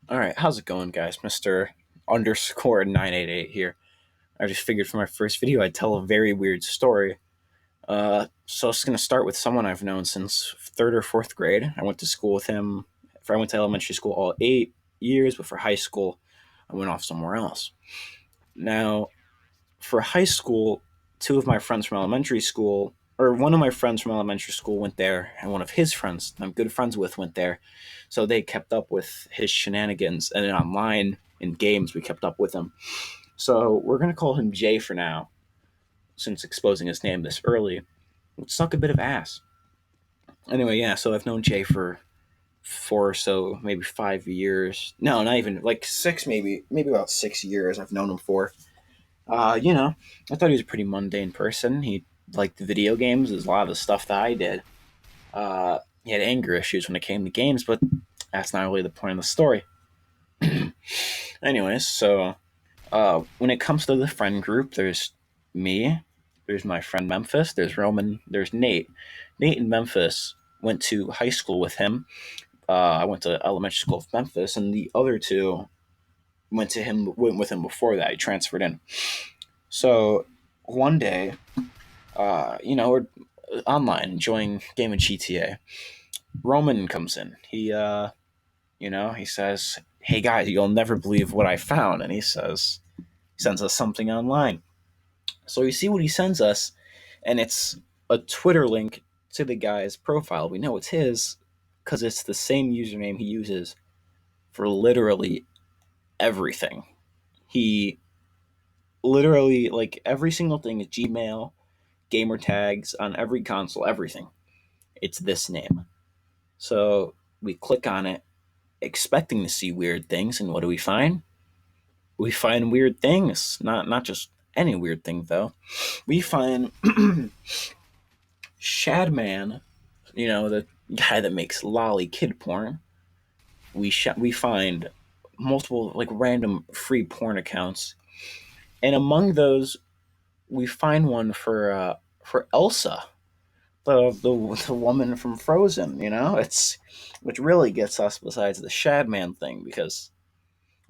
All right, how's it going, guys? Mister underscore 988 here. I just figured for my first video I'd tell a very weird story. So it's gonna start with someone I've known since third or fourth grade. I went to school with him. I went to elementary school all 8 years, but for high school, I went off somewhere else. Now, for high school, two of my friends from elementary school, or one of my friends from elementary school went there, and one of his friends I'm good friends with went there. So they kept up with his shenanigans, and then online in games we kept up with him. So we're gonna call him Jay for now, since exposing his name this early would suck a bit of ass. Anyway, yeah. So I've known Jay for 4 or so, maybe 5 years. No, not even like six, maybe about 6 years. I've known him for. I thought he was a pretty mundane person. He liked the video games. There's a lot of the stuff that I did. He had anger issues when it came to games, but that's not really the point of the story. Anyways, so when it comes to the friend group, there's me, there's my friend Memphis, there's Roman, there's Nate. Nate and Memphis went to high school with him. I went to elementary school with Memphis, and the other two went with him before that. He transferred in. So one day, we're online enjoying game of GTA. Roman comes in. He says, "Hey guys, you'll never believe what I found," and he sends us something online. So you see what he sends us, and it's a Twitter link to the guy's profile. We know it's his because it's the same username he uses for literally everything. He literally, like, every single thing is Gmail, gamer tags on every console, everything. It's this name. So we click on it, expecting to see weird things, and what do we find? We find weird things. Not just any weird thing though. We find Shadman, the guy that makes lolly kid porn. We find multiple like random free porn accounts, and among those, we find one for Elsa, the woman from Frozen. It's which really gets us besides the Shadman thing because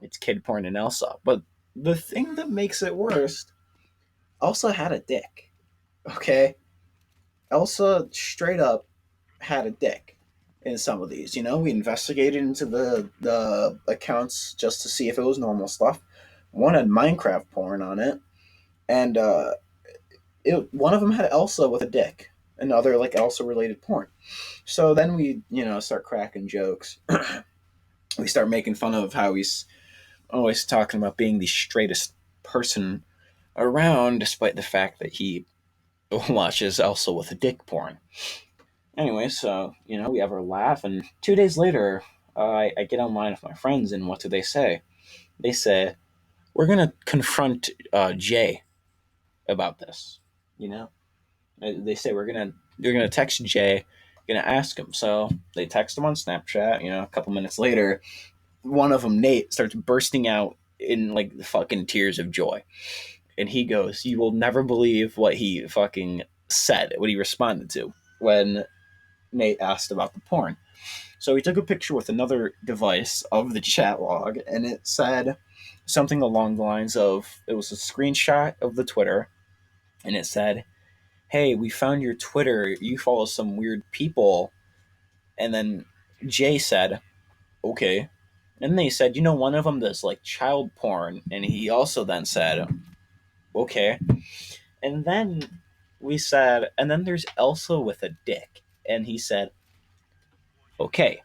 it's kid porn and Elsa. But the thing that makes it worse, Elsa had a dick. Okay, Elsa straight up had a dick in some of these. We investigated into the accounts just to see if it was normal stuff. One had Minecraft porn on it, and one of them had Elsa with a dick. Another like Elsa related porn. So then we start cracking jokes. We start making fun of how he's always talking about being the straightest person around, despite the fact that he watches Elsa with a dick porn. Anyway, so we have our laugh, and 2 days later, I get online with my friends, and what do they say? They say we're gonna confront Jay about this. You know, they say they're gonna text Jay, gonna ask him. So they text him on Snapchat. A couple minutes later, one of them, Nate, starts bursting out in like the fucking tears of joy, and he goes, "You will never believe what he fucking said. What he responded to when Nate asked about the porn." So he took a picture with another device of the chat log, and it said something along the lines of it was a screenshot of the Twitter, and it said, "Hey, we found your Twitter. You follow some weird people." And then Jay said, "Okay." And they said, one of them does like child porn. And he also then said, "Okay." And then we said, and then there's Elsa with a dick. And he said, "Okay."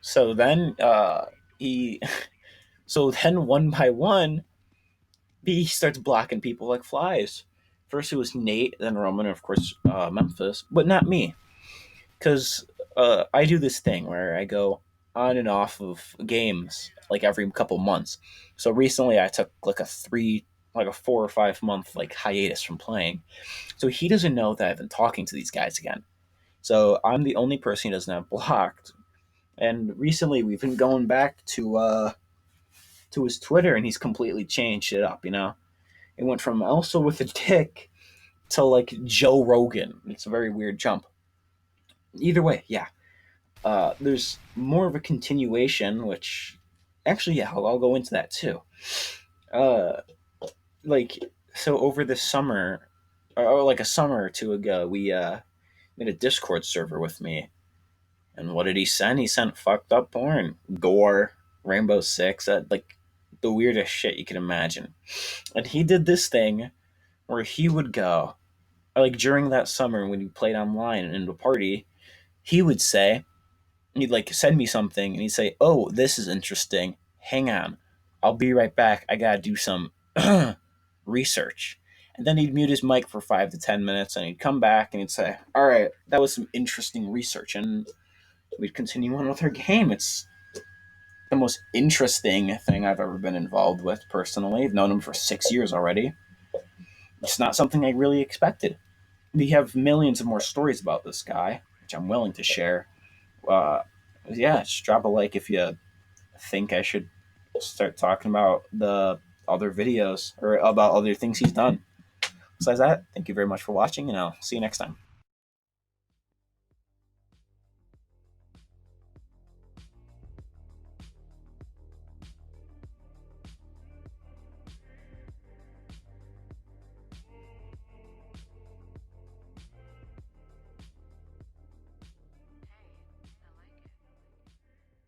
So then he So then, one by one, he starts blocking people like flies. First, it was Nate, then Roman, and of course, Memphis, but not me. Because I do this thing where I go on and off of games like every couple months. So recently, I took like a 4 or 5 month like hiatus from playing. So he doesn't know that I've been talking to these guys again. So I'm the only person he doesn't have blocked. And recently, we've been going back to his Twitter, and he's completely changed it up. It went from Elsa with a dick to like Joe Rogan. It's a very weird jump. Either way, yeah. There's more of a continuation, which Actually, yeah, I'll go into that too. Uh, like so over the summer, or like a summer or two ago, we made a Discord server with me. And what did he send? He sent fucked up porn, gore, Rainbow Six, like the weirdest shit you can imagine. And he did this thing where he would go, like during that summer when we played online in the party, he would say, he'd like send me something and he'd say, "Oh, this is interesting. Hang on. I'll be right back. I gotta do some research." And then he'd mute his mic for 5 to 10 minutes and he'd come back and he'd say, "All right, that was some interesting research." And we'd continue on with our game. It's the most interesting thing I've ever been involved with personally. I've known him for 6 years already. It's not something I really expected. We have millions of more stories about this guy, which I'm willing to share. Uh, yeah, just drop a like if you think I should start talking about the other videos or about other things he's done. Besides that, thank you very much for watching, and I'll see you next time.